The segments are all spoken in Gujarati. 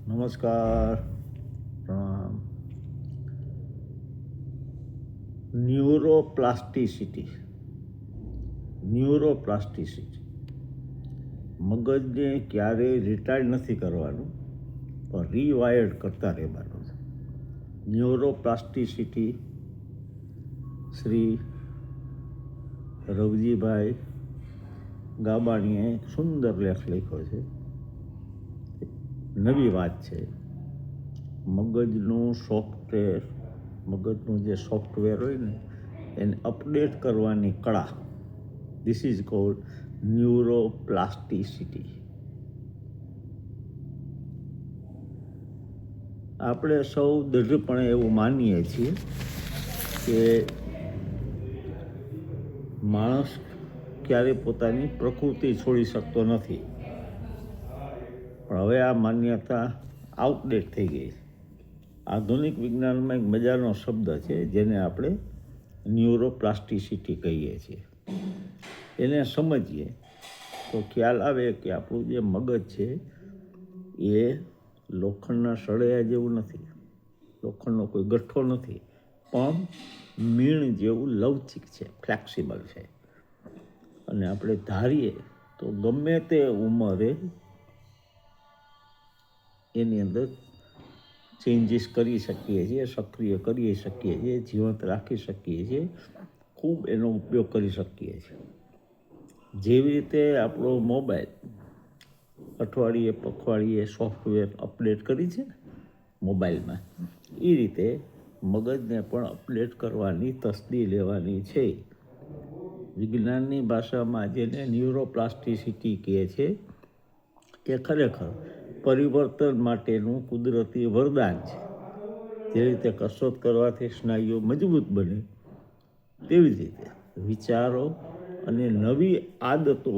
નમસ્કાર, પ્રણામ. ન્યુરોપ્લાસ્ટિસિટી મગજને ક્યારેય રિટાયર્ડ નથી કરવાનું, પણ રીવાયર્ડ કરતા રહેવાનું છે. ન્યુરોપ્લાસ્ટિસિટી શ્રી રવજીભાઈ ગાબાણીએ સુંદર લેખ લખ્યો છે. નવી વાત છે. મગજનું જે સોફ્ટવેર હોય ને એને અપડેટ કરવાની કળા. This is called neuroplasticity. આપણે સૌ દૃઢપણે એવું માનીએ છીએ કે માણસ ક્યારેય પોતાની પ્રકૃતિ છોડી શકતો નથી, પણ હવે આ માન્યતા આઉટડેટ થઈ ગઈ છે. આધુનિક વિજ્ઞાનમાં એક મજાનો શબ્દ છે જેને આપણે ન્યુરોપ્લાસ્ટિસિટી કહીએ છીએ. એને સમજીએ તો ખ્યાલ આવે કે આપણું જે મગજ છે એ લોખંડના સળિયા જેવું નથી, લોખંડનો કોઈ ગઠ્ઠો નથી, પણ મીણ જેવું લવચિક છે, ફ્લેક્સિબલ છે. અને આપણે ધારીએ તો ગમે તે ઉંમરે એની અંદર ચેન્જીસ કરી શકીએ છીએ, સક્રિય કરી શકીએ છીએ, જીવંત રાખી શકીએ છીએ, ખૂબ એનો ઉપયોગ કરી શકીએ છીએ. જેવી રીતે આપણો મોબાઈલ અઠવાડિયે પખવાડિયે સોફ્ટવેર અપડેટ કરી છે મોબાઈલમાં, એ રીતે મગજને પણ અપડેટ કરવાની તસ્દી લેવાની છે. વિજ્ઞાનની ભાષામાં જેને ન્યુરોપ્લાસ્ટિસિટી કહે છે એ ખરેખર પરિવર્તન માટેનું કુદરતી વરદાન છે. જે રીતે કસરત કરવાથી સ્નાયુઓ મજબૂત બને, તેવી જ રીતે વિચારો અને નવી આદતો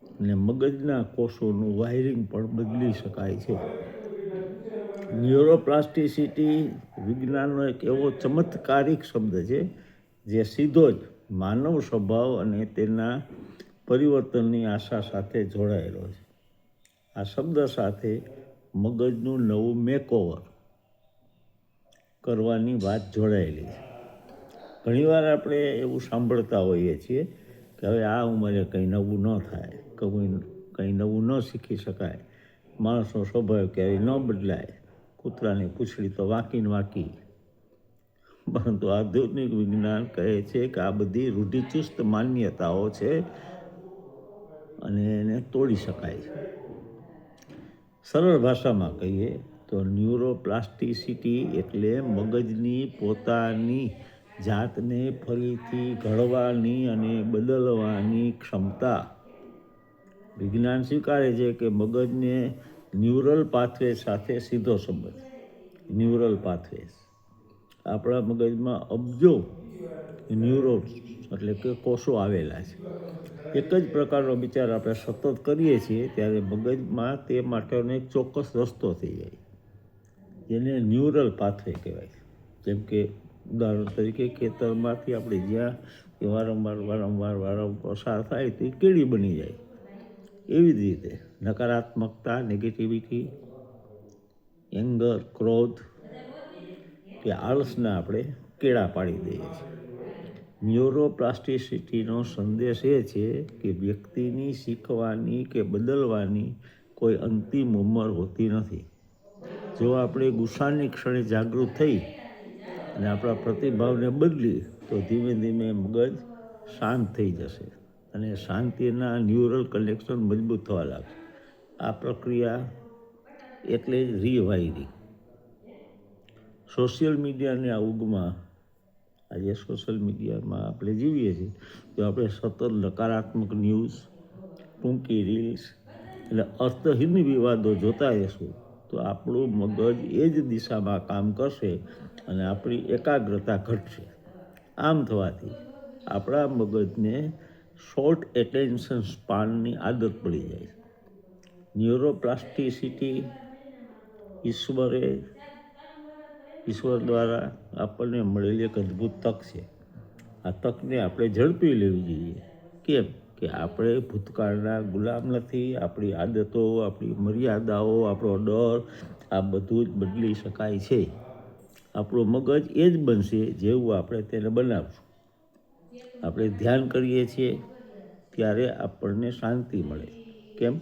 અને મગજના કોષોનું વાયરિંગ પણ બદલી શકાય છે. ન્યુરોપ્લાસ્ટિસિટી વિજ્ઞાનનો એક એવો ચમત્કારિક શબ્દ છે જે સીધો જ માનવ સ્વભાવ અને તેના પરિવર્તનની આશા સાથે જોડાયેલો છે. આ શબ્દ સાથે મગજનું નવું મેકઓવર કરવાની વાત જોડાયેલી છે. ઘણીવાર આપણે એવું સાંભળતા હોઈએ છીએ કે હવે આ ઉંમરે કંઈ નવું ન થાય, કંઈ નવું ન શીખી શકાય, માણસનો સ્વભાવ ક્યારેય ન બદલાય, કૂતરાની પૂંછડી તો વાંકી ને વાંકી. પરંતુ આધુનિક વિજ્ઞાન કહે છે કે આ બધી રૂઢિચુસ્ત માન્યતાઓ છે અને એને તોડી શકાય છે. સરળ ભાષામાં કહીએ તો ન્યુરોપ્લાસ્ટિસિટી એટલે મગજની પોતાની જાતને ફરીથી ઘડવાની અને બદલવાની ક્ષમતા. વિજ્ઞાન સ્વીકારે છે કે મગજને ન્યુરલ પાથવે સાથે સીધો સંબંધ. ન્યુરલ પાથવેઝ આપણા મગજમાં અબજો ન્યુરોન્સ એટલે કે કોષો આવેલા છે. એક જ પ્રકારનો વિચાર આપણે સતત કરીએ છીએ ત્યારે મગજમાં તે માટેનો એક ચોક્કસ રસ્તો થઈ જાય, જેને ન્યુરલ પાથવે કહેવાય. જેમ કે ઉદાહરણ તરીકે ખેતરમાંથી આપણે જ્યાં વારંવાર પસાર થાય તો એ કેડી બની જાય. એવી જ રીતે નકારાત્મકતા, નેગેટિવિટી, એંગર, ક્રોધ કે આળસના આપણે કેળા પાડી દઈએ છીએ. ન્યુરોપ્લાસ્ટિસિટીનો સંદેશ એ છે કે વ્યક્તિની શીખવાની કે બદલવાની કોઈ અંતિમ ઉંમર હોતી નથી. જો આપણે ગુસ્સાની ક્ષણે જાગૃત થઈ અને આપણા પ્રતિભાવને બદલી તો ધીમે ધીમે મગજ શાંત થઈ જશે અને શાંતિના ન્યુરલ કનેક્શન મજબૂત થવા લાગશે. આ પ્રક્રિયા એટલે જ રીવાયરિંગ. સોશિયલ મીડિયાના યુગમાં આજે સોશિયલ મીડિયામાં આપણે જીવીએ છીએ તો આપણે સતત નકારાત્મક ન્યૂઝ, ટૂંકી રીલ્સ એટલે અર્થહીન વિવાદો જોતા રહેશું તો આપણું મગજ એ જ દિશામાં કામ કરશે અને આપણી એકાગ્રતા ઘટશે. આમ થવાથી આપણા મગજને શોર્ટ એટેન્શન સ્પાનની આદત પડી જાય છે. ન્યુરોપ્લાસ્ટિસિટી ઈશ્વર દ્વારા આપણને મળેલી એક અદ્ભુત તક છે. આ તકને આપણે ઝડપી લેવી જોઈએ. કેમ કે કે આપણે ભૂતકાળના ગુલામ નથી. આપણી આદતો, આપણી મર્યાદાઓ, આપણો ડર, આ બધું જ બદલી શકાય છે. આપણું મગજ એ જ બનશે જેવું આપણે તેને બનાવશું. આપણે ધ્યાન કરીએ છીએ ત્યારે આપણને શાંતિ મળે. કેમ?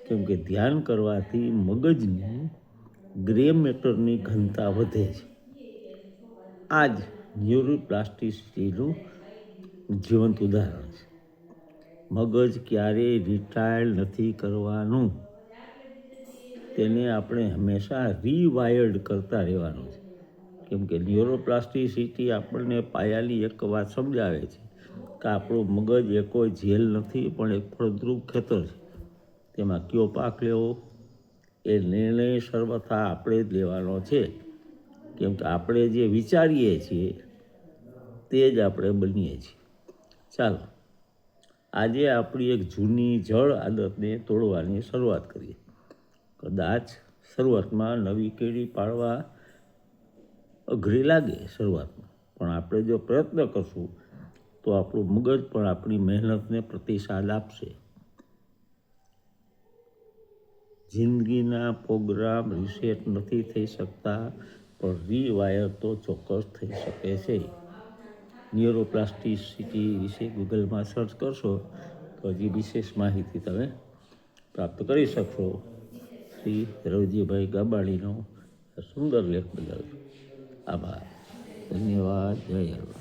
કેમ કે ધ્યાન કરવાથી મગજની ગ્રે મેટરની ઘનતા વધે છે. આ જ ન્યુરોપ્લાસ્ટિસિટીનું જીવંત ઉદાહરણ છે. મગજ ક્યારેય રિટાયર્ડ નથી કરવાનું. તેને આપણે હંમેશા રીવાયર્ડ કરતા રહેવાનું છે. કેમ કે ન્યુરોપ્લાસ્ટિસિટી આપણને પાયાની એક વાત સમજાવે છે કે આપણું મગજ એ કોઈ જેલ નથી, પણ એક ફળદ્રુપ ખેતર છે. તેમાં કયો પાક લેવો એ નિર્ણય સર્વથા આપણે જ લેવાનો છે. કેમ કે આપણે જે વિચારીએ છીએ તે જ આપણે બનીએ છીએ. ચાલો, આજે આપણી એક જૂની જળ આદતને તોડવાની શરૂઆત કરીએ. કદાચ શરૂઆતમાં નવી કેડી પાડવા અઘરી લાગે શરૂઆતમાં, પણ આપણે જો પ્રયત્ન કરશું તો આપણું મગજ પણ આપણી મહેનતને પ્રતિસાદ આપશે. જિંદગીના પ્રોગ્રામ રીસેટ નથી થઈ શકતા, પણ રીવાયર તો ચોક્કસ થઈ શકે છે. ન્યુરોપ્લાસ્ટિસિટી વિશે ગૂગલમાં સર્ચ કરશો તો હજી વિશેષ માહિતી તમે પ્રાપ્ત કરી શકશો. શ્રી રવજીભાઈ ગાબાણીનો સુંદર લેખ બદલ આભાર. ધન્યવાદ. જય હરવા.